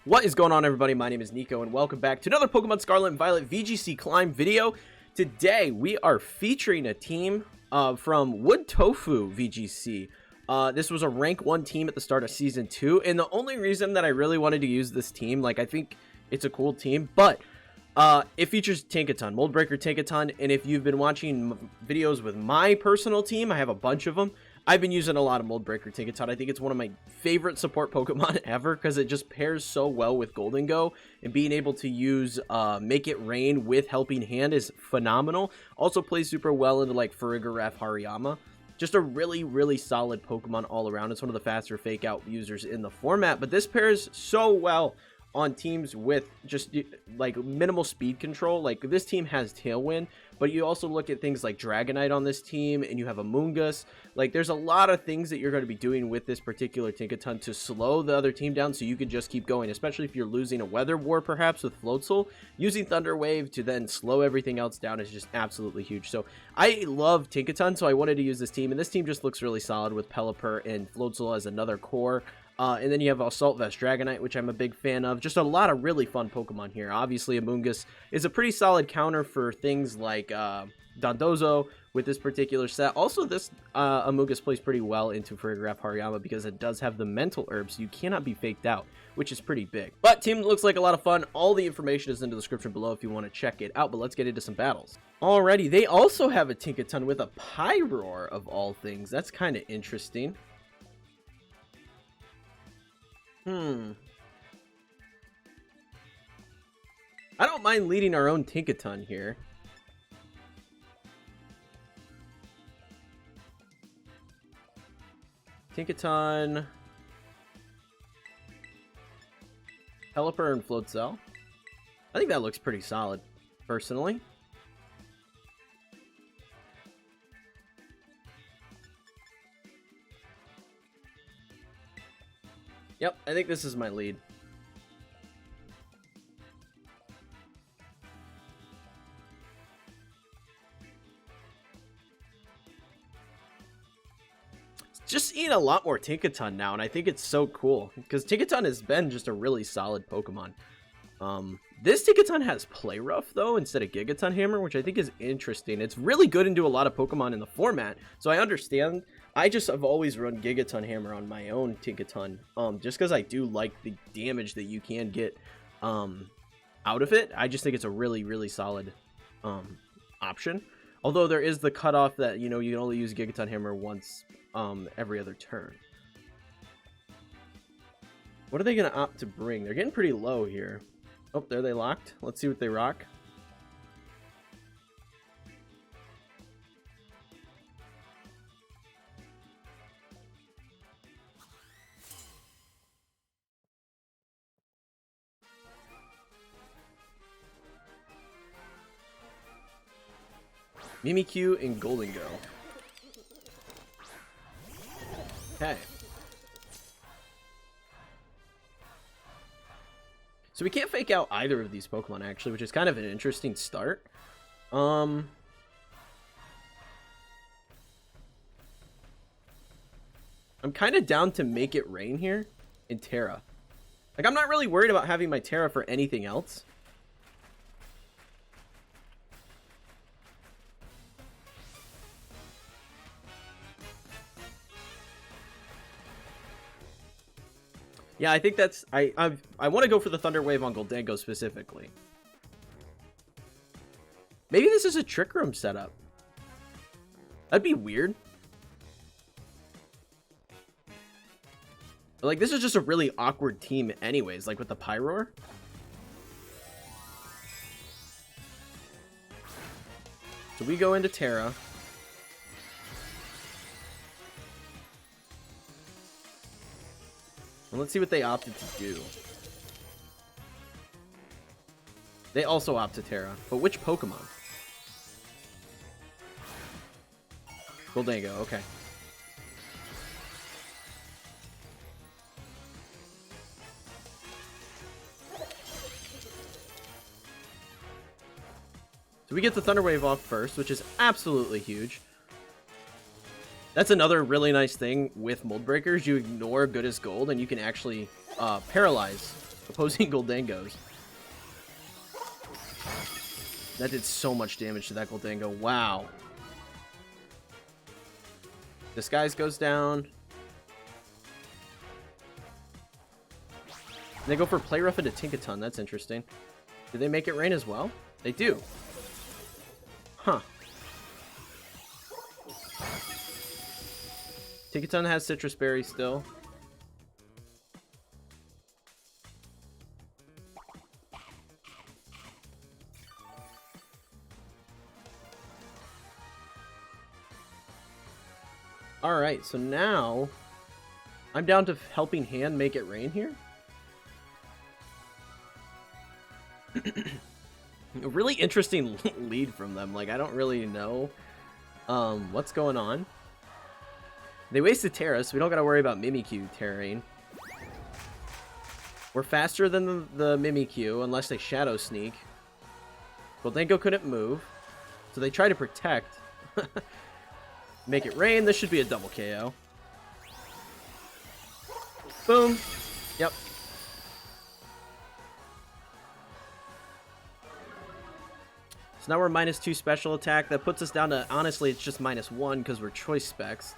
What is going on, everybody? My name is Kneeckoh, and welcome back to another Pokemon Scarlet and Violet VGC Climb video. Today, we are featuring a team from Wood Tofu VGC. This was a rank 1 team at the start of Season 2, and the only reason that I really wanted to use this team, I think it's a cool team, but it features Tinkaton, Mold Breaker Tinkaton, and if you've been watching videos with my personal team, I have a bunch of them. I've been using a lot of Mold Breaker Tinkaton. I think it's one of my favorite support Pokemon ever because it just pairs so well with Golden Go, and being able to use Make It Rain with Helping Hand is phenomenal. Also plays super well into like Farigiraf Hariyama. Just a really solid Pokemon all around. It's one of the faster fake out users in the format, but this pairs so well on teams with just like minimal speed control. Like this team has Tailwind, but you also look at things like Dragonite on this team, and you have Amoonguss. Like there's a lot of things that you're going to be doing with this particular Tinkaton to slow the other team down so you can just keep going, especially if you're losing a Weather War perhaps with Floatzel. Using Thunder Wave to then slow everything else down is just absolutely huge. So I love Tinkaton, so I wanted to use this team, and this team just looks really solid with Pelipper and Floatzel as another core. And then you have Assault Vest Dragonite, which I'm a big fan of. Just a lot of really fun Pokemon here. Obviously, Amoonguss is a pretty solid counter for things like Dondozo with this particular set. Also, this Amoonguss plays pretty well into Farigiraf Hariyama because it does have the Mental Herb, so you cannot be faked out, which is pretty big. But team looks like a lot of fun. All the information is in the description below if you want to check it out, but let's get into some battles. Alrighty, they also have a Tinkaton with a Pyroar of all things. That's kind of interesting. I don't mind leading our own Tinkaton here. Tinkaton, Pelipper, and Floatzel. I think that looks pretty solid, personally. Yep, I think this is my lead. Just seeing a lot more Tinkaton now, and I think it's so cool because Tinkaton has been just a really solid Pokemon. This Tinkaton has Play Rough though instead of Gigaton Hammer, which I think is interesting. It's really good into a lot of Pokemon in the format, so I understand. I just have always run Gigaton Hammer on my own Tinkaton, just because I do like the damage that you can get out of it. I just think it's a really solid option. Although there is the cutoff that you can only use Gigaton Hammer once every other turn. What are they gonna opt to bring? They're getting pretty low here. Oh, there they locked. Let's see what they rock. Mimikyu and Golden Go. Okay. So we can't fake out either of these Pokemon, actually, which is kind of an interesting start. I'm kind of down to Make It Rain here in Terra. Like, I'm not really worried about having my Terra for anything else. Yeah, I think that's... I want to go for the Thunder Wave on Goldango specifically. Maybe this is a Trick Room setup. That'd be weird. But, like, this is just a really awkward team anyways, like with the Pyroar. So we go into Terra. And let's see what they opted to do. They also opt to Terra. But which Pokemon? Goldango, okay. So we get the Thunder Wave off first, which is absolutely huge. That's another really nice thing with Mold Breakers. You ignore Good as Gold, and you can actually paralyze the opposing Goldengos. That did so much damage to that Goldengo. Wow. Disguise goes down. They go for Play Rough into Tinkaton. That's interesting. Did they make it rain as well? They do. Huh. Tinkaton has Citrus Berry still. Alright, so now I'm down to Helping Hand make it rain here. A really interesting lead from them. Like, I don't really know what's going on. They wasted Terra, so we don't gotta worry about Mimikyu terrain. We're faster than the Mimikyu, unless they Shadow Sneak. Goldengo couldn't move, so they try to protect. Make it rain. This should be a double KO. Boom. Yep. So now we're -2 special attack. That puts us down to, honestly, it's just -1 because we're choice specs.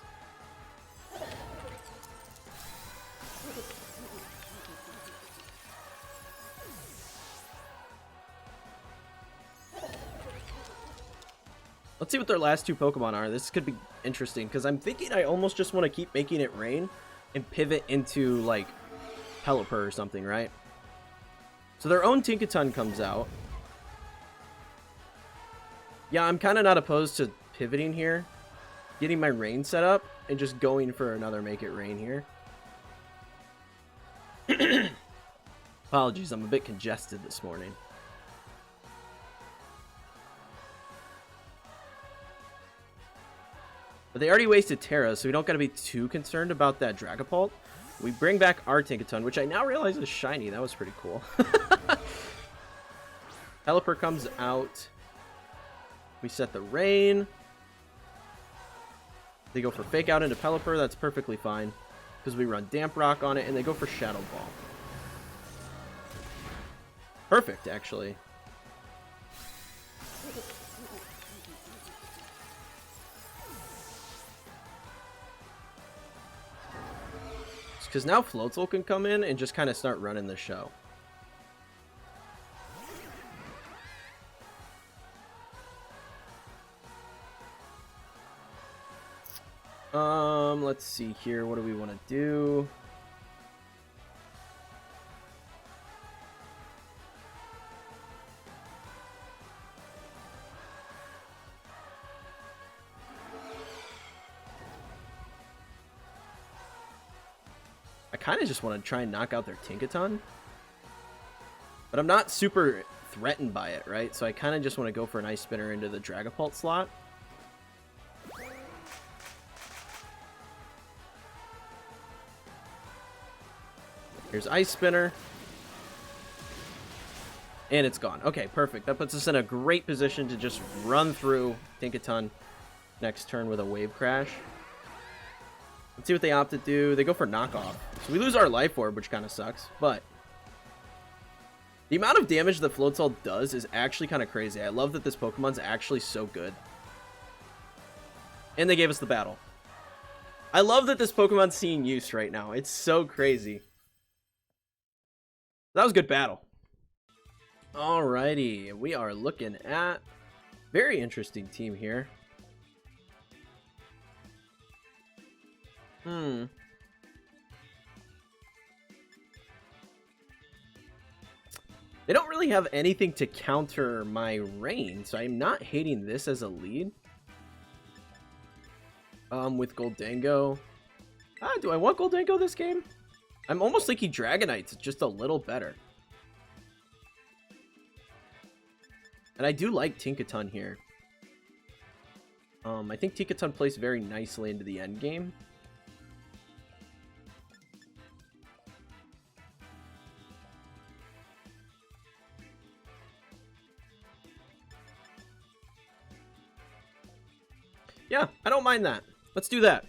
Let's see what their last 2 Pokemon are. This could be interesting because I'm thinking I almost just want to keep making it rain and pivot into, like, Pelipper or something, right? So their own Tinkaton comes out. Yeah, I'm kind of not opposed to pivoting here, getting my rain set up, and just going for another Make It Rain here. Apologies, I'm a bit congested this morning. But they already wasted Terra, so we don't got to be too concerned about that Dragapult. We bring back our Tinkaton, which I now realize is shiny. That was pretty cool. Pelipper comes out. We set the rain. They go for Fake Out into Pelipper. That's perfectly fine, because we run Damp Rock on it, and they go for Shadow Ball. Perfect, actually. Because now Floatzel can come in and just kind of start running the show. Let's see here. What do we want to do? I kind of just want to try and knock out their Tinkaton. But I'm not super threatened by it, right? So I kind of just want to go for an Ice Spinner into the Dragapult slot. Here's Ice Spinner. And it's gone. Okay, perfect. That puts us in a great position to just run through Tinkaton next turn with a Wave Crash. Let's see what they opt to do. They go for Knockoff. So we lose our Life Orb, which kind of sucks. But the amount of damage that Floatzel does is actually kind of crazy. I love that this Pokemon's actually so good. And they gave us the battle. I love that this Pokemon's seeing use right now. It's so crazy. That was a good battle. Alrighty. We are looking at very interesting team here. They don't really have anything to counter my rain, so I'm not hating this as a lead. With Goldengo. Do I want Goldengo this game? I'm almost thinking Dragonite's just a little better. And I do like Tinkaton here. I think Tinkaton plays very nicely into the end game. Yeah, I don't mind that. Let's do that.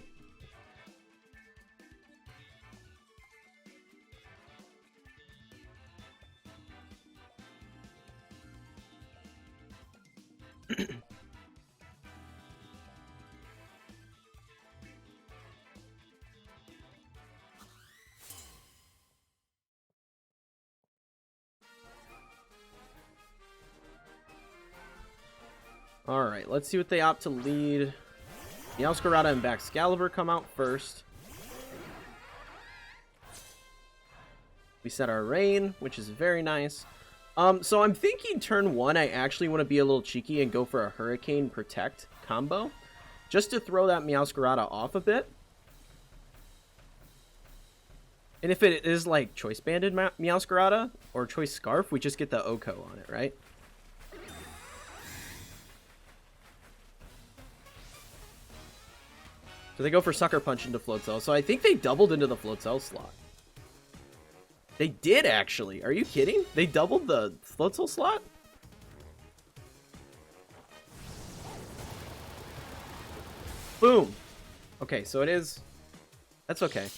Alright, let's see what they opt to lead. Meowscarada and Baxcalibur come out first. We set our rain, which is very nice. So I'm thinking turn 1, I actually want to be a little cheeky and go for a Hurricane Protect combo. Just to throw that Meowscarada off a bit. And if it is like Choice Banded Meowscarada or Choice Scarf, we just get the Oko on it, right? So they go for Sucker Punch into Floatzel. So I think they doubled into the Floatzel slot. They did, actually. Are you kidding? They doubled the Floatzel slot? Boom. Okay, so it is... That's okay.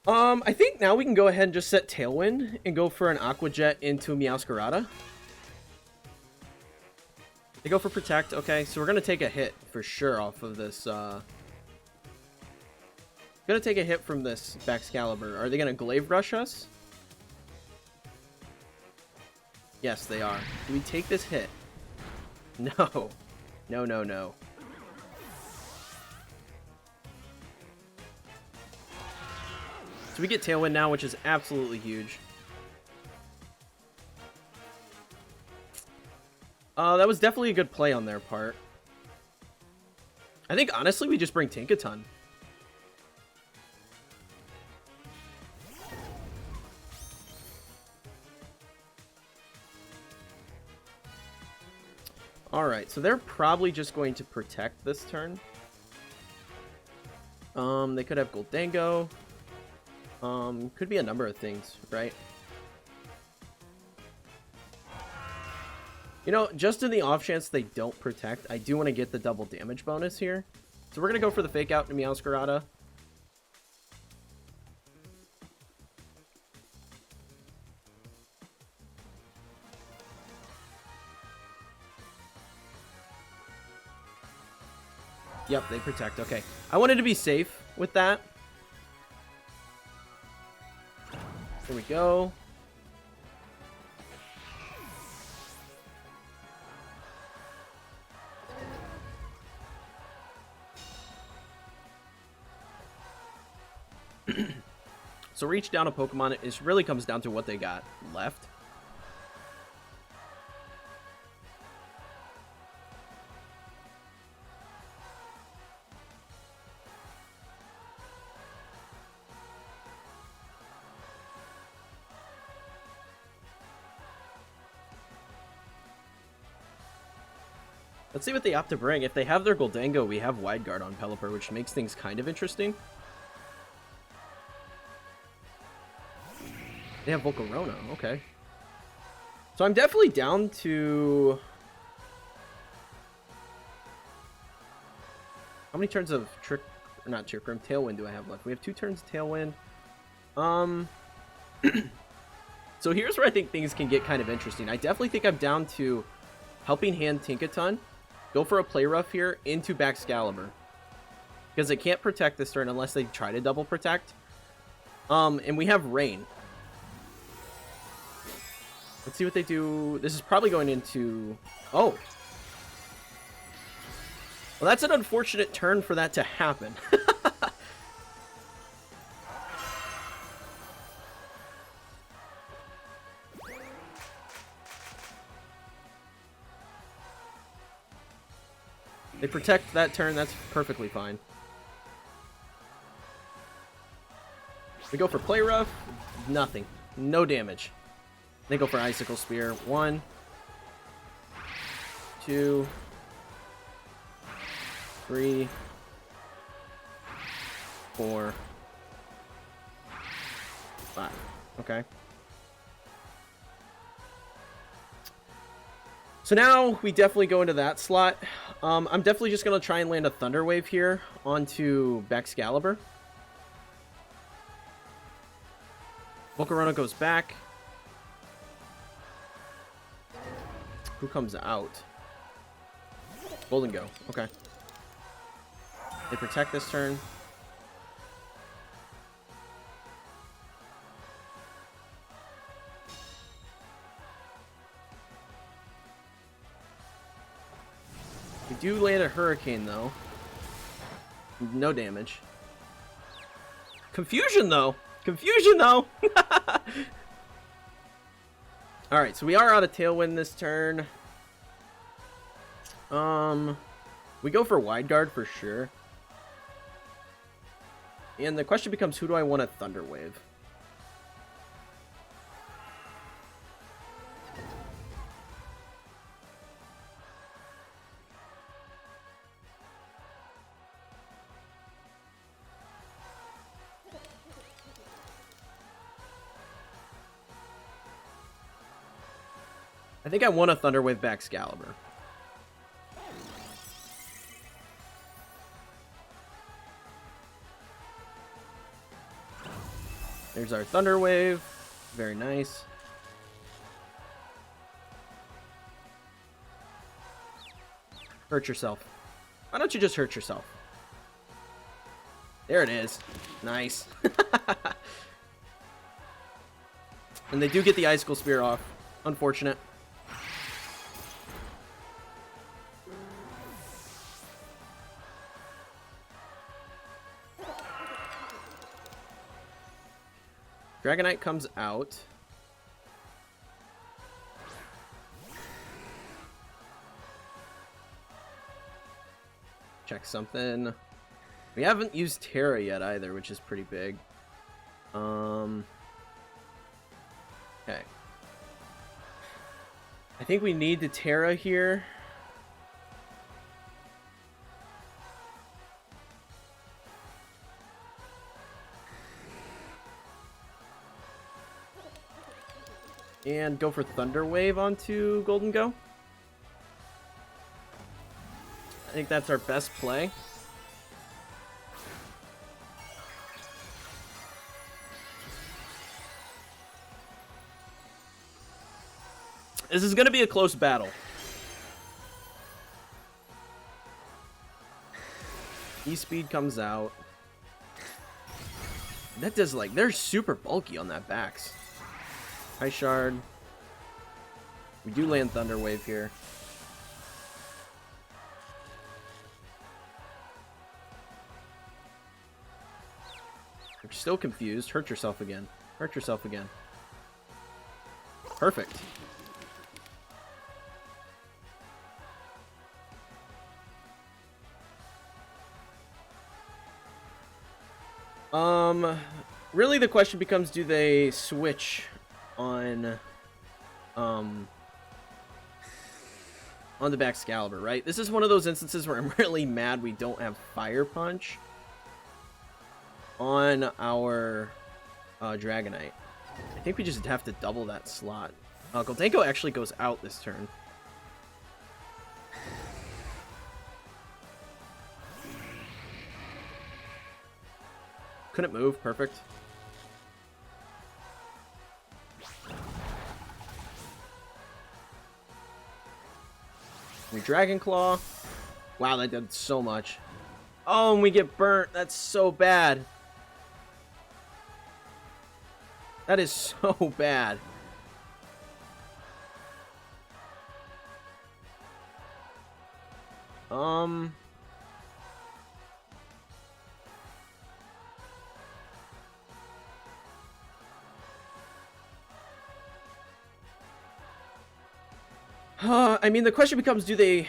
I think now we can go ahead and just set Tailwind and go for an Aqua Jet into Meowscarada. They go for Protect. Okay, so we're going to take a hit for sure off of this. Going to take a hit from this Baxcalibur. Are they going to Glaive Rush us? Yes, they are. Do we take this hit? No. No, no, no. So we get Tailwind now, which is absolutely huge. That was definitely a good play on their part. I think, honestly, we just bring Tinkaton. Alright, so they're probably just going to Protect this turn. They could have Goldango. Could be a number of things, right? You know, just in the off chance they don't Protect, I do want to get the double damage bonus here. So we're going to go for the Fake Out to Meowscarada. Yep, they Protect. Okay. I wanted to be safe with that. Here we go. So reach down a Pokemon, it really comes down to what they got left. Let's see what they opt to bring. If they have their Goldango, we have Wide Guard on Pelipper, which makes things kind of interesting. They have Volcarona, okay. So I'm definitely down to... How many turns of Trick Room, Tailwind do I have left? We have 2 turns of Tailwind. So here's where I think things can get kind of interesting. I definitely think I'm down to Helping Hand Tinkaton. Go for a Play Rough here into Baxcalibur. Because they can't Protect this turn unless they try to double Protect. And we have Rain. Let's see what they do. This is probably going into... Oh. Well, that's an unfortunate turn for that to happen. They Protect that turn. That's perfectly fine. We go for Play Rough. Nothing. No damage. They go for Icicle Spear. 1, 2, 3, 4, 5. Okay. So now we definitely go into that slot. I'm definitely just going to try and land a Thunder Wave here onto Baxcalibur. Volcarona goes back. Who comes out? Golden Go. Okay. They protect this turn. We do land a Hurricane, though. No damage. Confusion, though. Confusion, though. Alright, so we are out of Tailwind this turn. We go for Wide Guard for sure. And the question becomes, who do I want to Thunder Wave? I think I want to Thunder Wave back Excalibur. There's our Thunder Wave. Very nice. Hurt yourself. Why don't you just hurt yourself? There it is. Nice. And they do get the Icicle Spear off. Unfortunate. Dragonite comes out. Check something. We haven't used Terra yet either, which is pretty big. Okay. I think we need the Terra here. And go for Thunder Wave onto Golden Go. I think that's our best play. This is going to be a close battle. E-Speed comes out. That does, like, they're super bulky on that backs. High Shard. We do land Thunder Wave here. You're still confused. Hurt yourself again. Hurt yourself again. Perfect. Really the question becomes, do they switch on the back Excalibur, right? This is one of those instances where I'm really mad we don't have Fire Punch on our Dragonite. I think we just have to double that slot. Goldenko actually goes out this turn. Couldn't move. Perfect. We Dragon Claw. Wow, that did so much. Oh, and we get burnt. That's so bad. That is so bad. I mean, the question becomes, do they...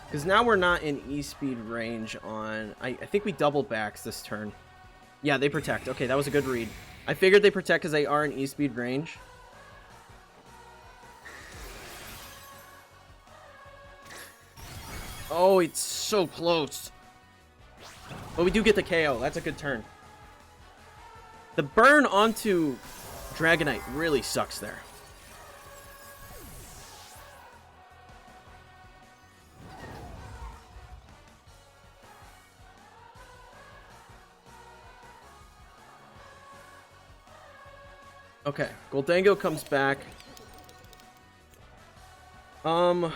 Because now we're not in E-Speed range on... I think we double backs this turn. Yeah, they protect. Okay, that was a good read. I figured they protect because they are in E-Speed range. Oh, it's so close. But we do get the KO. That's a good turn. The burn onto Dragonite really sucks there. Okay, Goldango comes back.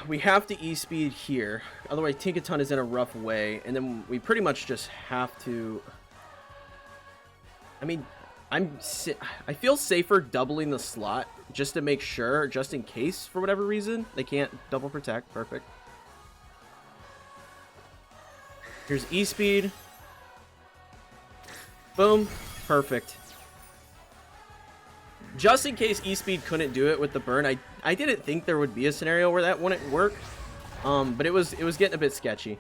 We have to E-speed here. Otherwise, Tinkaton is in a rough way. And then we pretty much just have to... I mean, I feel safer doubling the slot just to make sure, just in case, for whatever reason. They can't double protect. Perfect. Here's E-speed. Boom. Perfect. Just in case E-speed couldn't do it with the burn, I didn't think there would be a scenario where that wouldn't work. But it was getting a bit sketchy.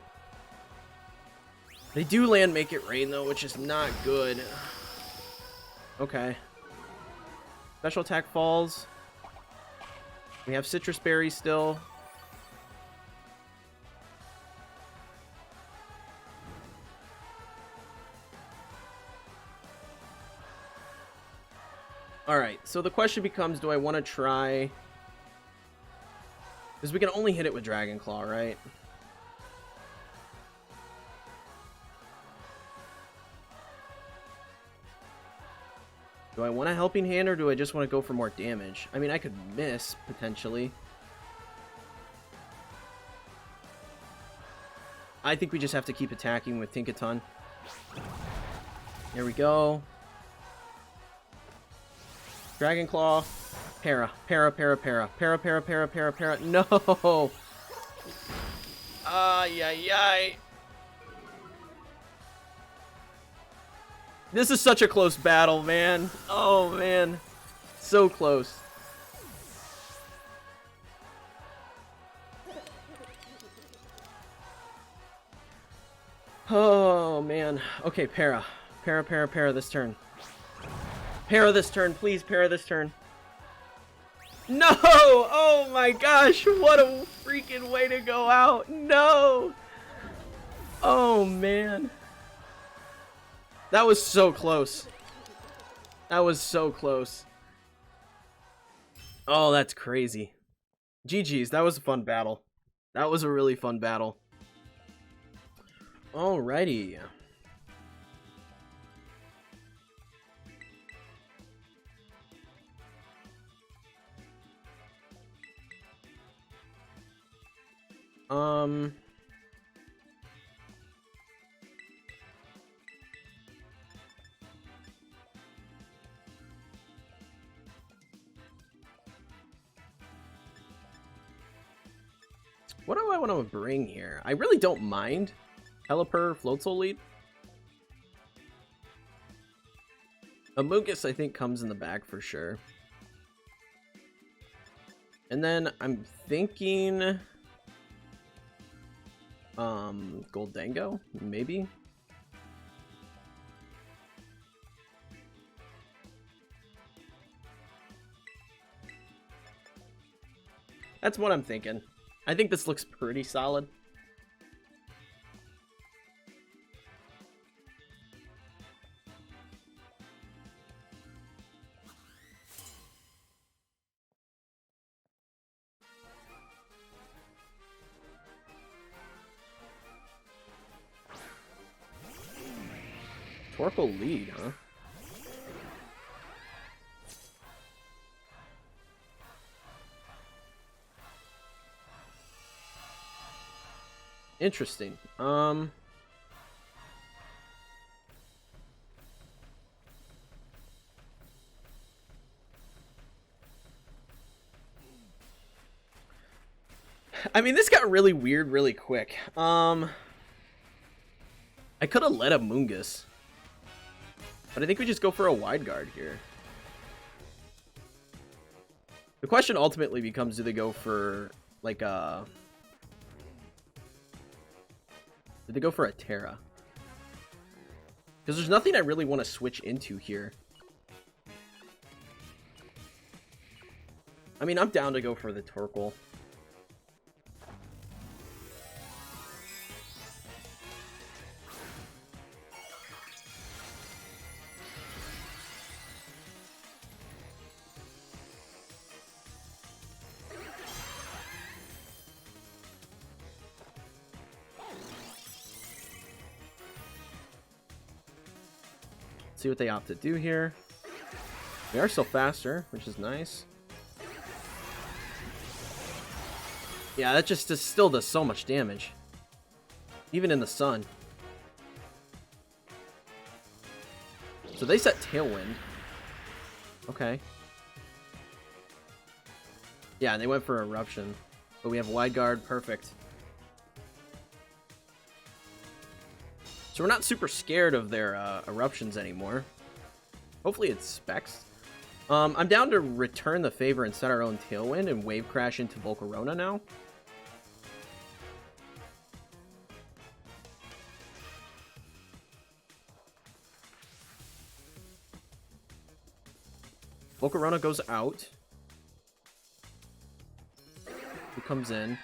They do land Make It Rain though, which is not good. Okay. Special attack falls. We have Citrus Berry still. Alright, so the question becomes, do I want to try... Because we can only hit it with Dragon Claw, right? Do I want a Helping Hand, or do I just want to go for more damage? I mean, I could miss, potentially. I think we just have to keep attacking with Tinkaton. There we go. Dragon Claw. Para. No! Ay. This is such a close battle, man. Oh, man. So close. Oh, man. Okay, Para. Para this turn. Para this turn, please. Para this turn. No! Oh my gosh, what a freaking way to go out. No! Oh, man. That was so close. That was so close. Oh, that's crazy. GG's, that was a fun battle. That was a really fun battle. Alrighty. What do I want to bring here? I really don't mind Pelipper, Floatzel lead. Amogus, I think, comes in the back for sure. And then I'm thinking... Goldango, maybe? That's what I'm thinking. I think this looks pretty solid. Torkoal lead, huh? Interesting. I mean, this got really weird really quick. I could have led a Mungus. But I think we just go for a wide guard here. The question ultimately becomes, do they go for, like, a... Did they go for a Terra? Because there's nothing I really want to switch into here. I mean, I'm down to go for the Torkoal. See what they opt to do here. We are still faster, which is nice. Yeah, that just still does so much damage. Even in the sun. So they set Tailwind. Okay. Yeah, and they went for Eruption. But we have Wide Guard. Perfect. So we're not super scared of their Eruptions anymore. Hopefully it's Specs. I'm down to return the favor and set our own Tailwind and Wave Crash into Volcarona now. Volcarona goes out. Who comes in?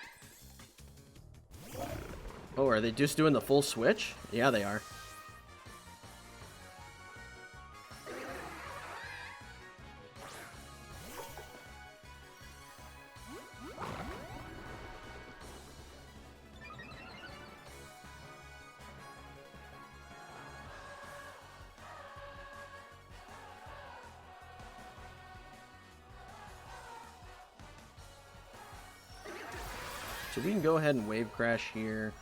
Oh, are they just doing the full switch? Yeah, they are. So we can go ahead and Wave Crash here.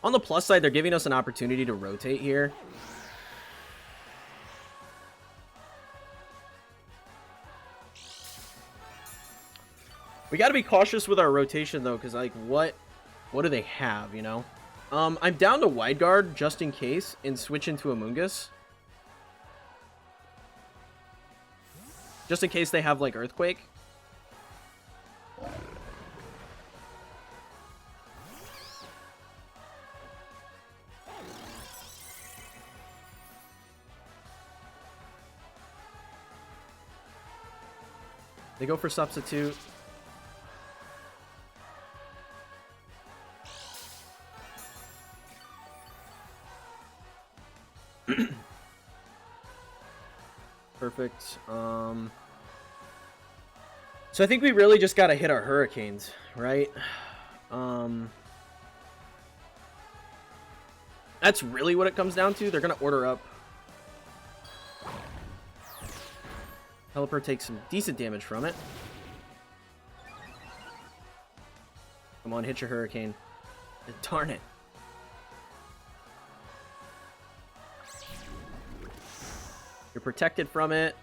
On the plus side, they're giving us an opportunity to rotate here. We got to be cautious with our rotation, though, because, like, what do they have, you know? I'm down to Wide Guard, just in case, and switch into Amoonguss. Just in case they have, like, Earthquake. They go for Substitute. Perfect. So I think we really just got to hit our Hurricanes, right? That's really what it comes down to. They're going to order up. Pelipper takes some decent damage from it. Come on, hit your Hurricane. Darn it. You're protected from it.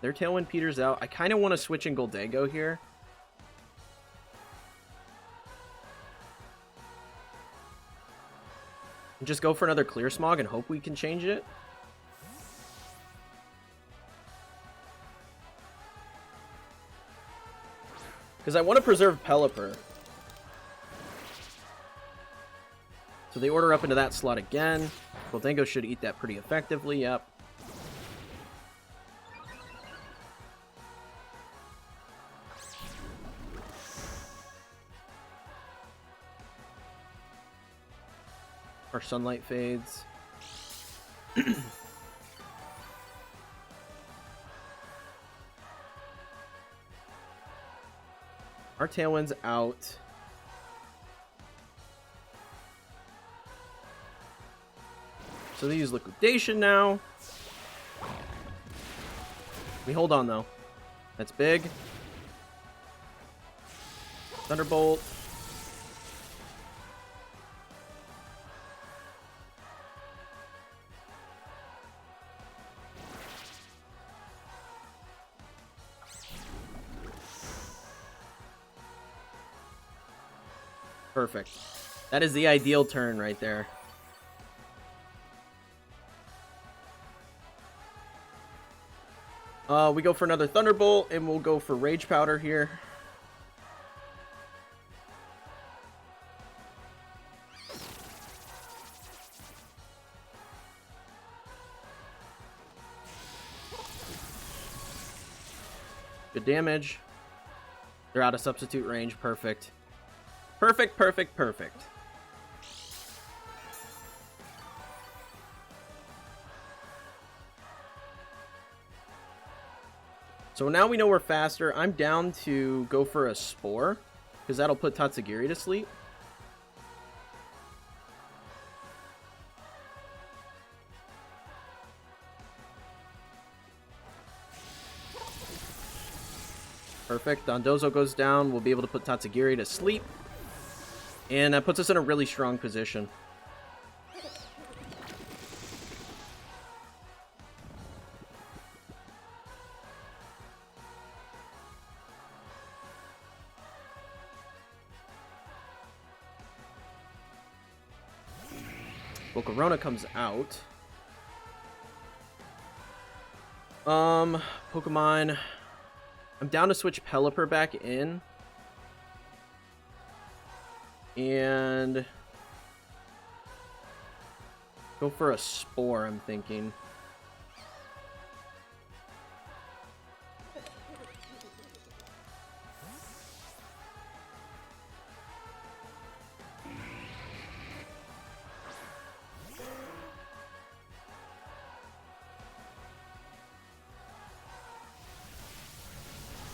Their Tailwind peters out. I kind of want to switch in Goldango here. And just go for another Clear Smog and hope we can change it. Because I want to preserve Pelipper. So they order up into that slot again. Goldango should eat that pretty effectively, yep. Our Sunlight fades. Our Tailwind's out. So they use Liquidation now. We hold on though. That's big. Thunderbolt. Perfect. That is the ideal turn right there. We go for another Thunderbolt, and we'll go for Rage Powder here. Good damage. They're out of substitute range. Perfect. Perfect, perfect, perfect. So now we know we're faster. I'm down to go for a Spore, because that'll put Tatsugiri to sleep. Perfect. Dondozo goes down. We'll be able to put Tatsugiri to sleep. And that puts us in a really strong position. Volcarona comes out. Pokemon. I'm down to switch Pelipper back in. And go for a Spore, I'm thinking.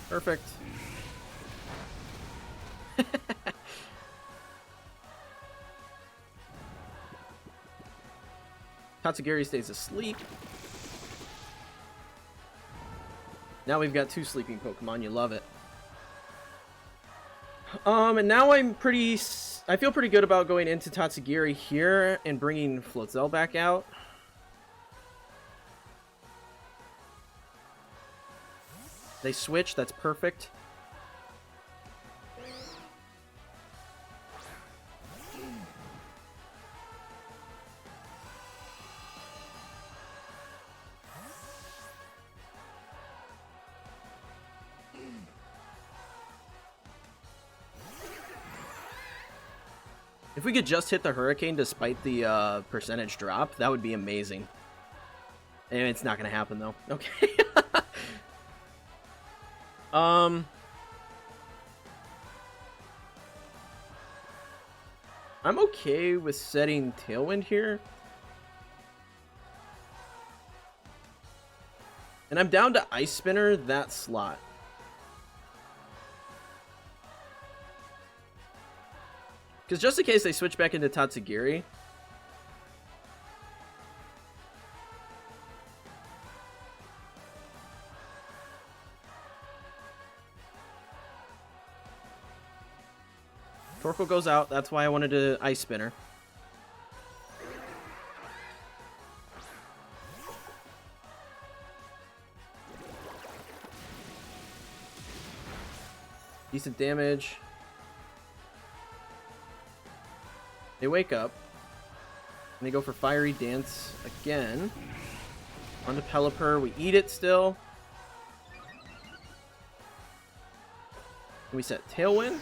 Perfect. Tatsugiri stays asleep. Now we've got 2 sleeping Pokemon. You love it. And now I feel pretty good about going into Tatsugiri here and bringing Floatzel back out. They switch. That's perfect. If we could just hit the Hurricane despite the percentage drop, that would be amazing. And it's not going to happen, though. Okay. I'm okay with setting Tailwind here. And I'm down to Ice Spinner that slot. Because just in case they switch back into Tatsugiri. Torkoal goes out. That's why I wanted to Ice Spinner. Decent damage. They wake up. And they go for Fiery Dance again. Onto Pelipper. We eat it still. And we set Tailwind.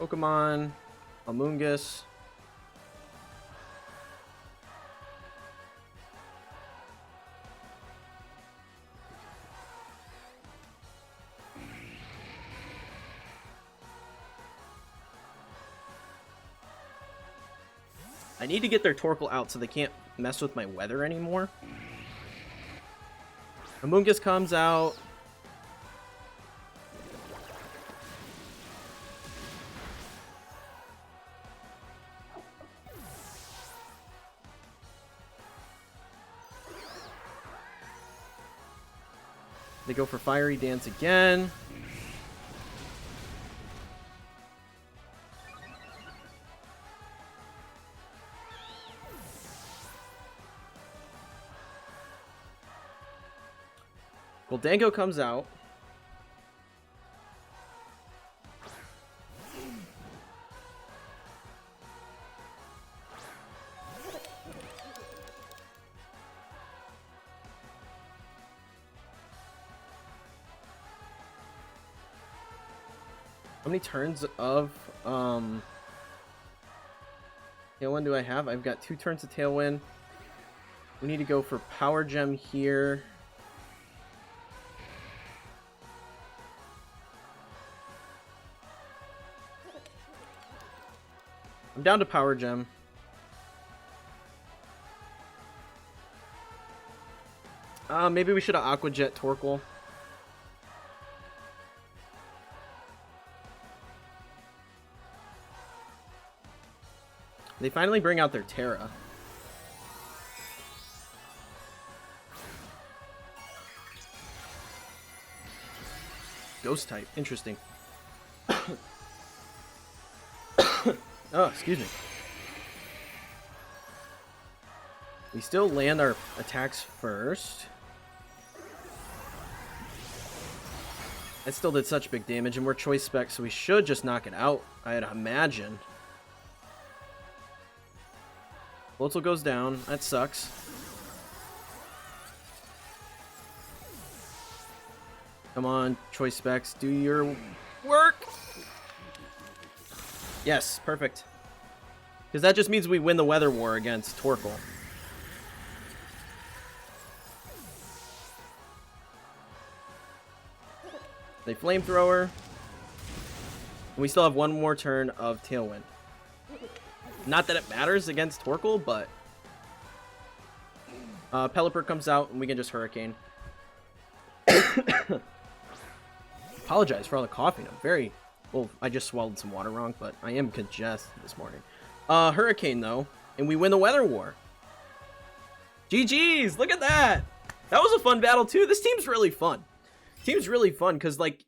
Pokemon, Amoonguss. I need to get their Torkoal out so they can't mess with my weather anymore. Amoonguss comes out. They go for Fiery Dance again. Well, Dango comes out. How many turns of Tailwind do I have? I've got 2 turns of Tailwind. We need to go for Power Gem here. I'm down to Power Gem. Maybe we should have Aqua Jet Torkoal. They finally bring out their Terra. Ghost type. Interesting. Oh, excuse me. We still land our attacks first. It still did such big damage, and we're choice spec, so we should just knock it out, I'd imagine. Floatzel goes down. That sucks. Come on, choice specs, do your work. Yes, perfect. Because that just means we win the weather war against Torkoal. They flamethrower. And we still have one more turn of Tailwind. Not that it matters against Torkoal, but Pelipper comes out and we can just Hurricane. Apologize for all the coughing. I'm very... Well, I just swallowed some water wrong, but I am congested this morning. Hurricane, though, and we win the weather war. GG's! Look at that! That was a fun battle, too. This team's really fun. Team's really fun, because, like,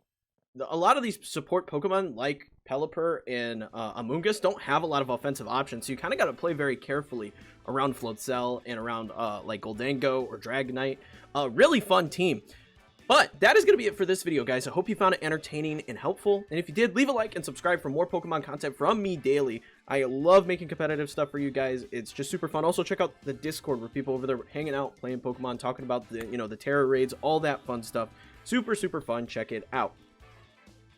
a lot of these support Pokemon, like Pelipper and Amoonguss, don't have a lot of offensive options, so you kind of got to play very carefully around Floatzel and around, like, Goldango or Dragonite. Really fun team. But that is going to be it for this video, guys. I hope you found it entertaining and helpful. And if you did, leave a like and subscribe for more Pokemon content from me daily. I love making competitive stuff for you guys. It's just super fun. Also, check out the Discord where people over there hanging out, playing Pokemon, talking about the, you know, the Terra raids, all that fun stuff. Super, super fun. Check it out.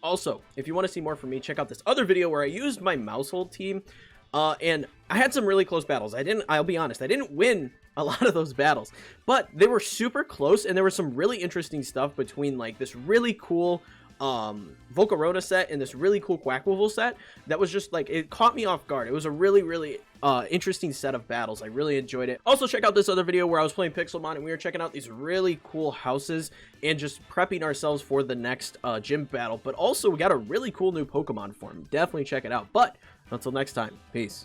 Also, if you want to see more from me, check out this other video where I used my Mousehold team. And I had some really close battles. I'll be honest, I didn't win a lot of those battles, but they were super close, and there was some really interesting stuff between, like, this really cool Volcarona set and this really cool Quackwovel set that was just, like, it caught me off guard. It was a really, really interesting set of battles. I really enjoyed it. Also, check out this other video where I was playing Pixelmon, and we were checking out these really cool houses and just prepping ourselves for the next gym battle, but also we got a really cool new Pokemon form. Definitely check it out. But until next time, peace.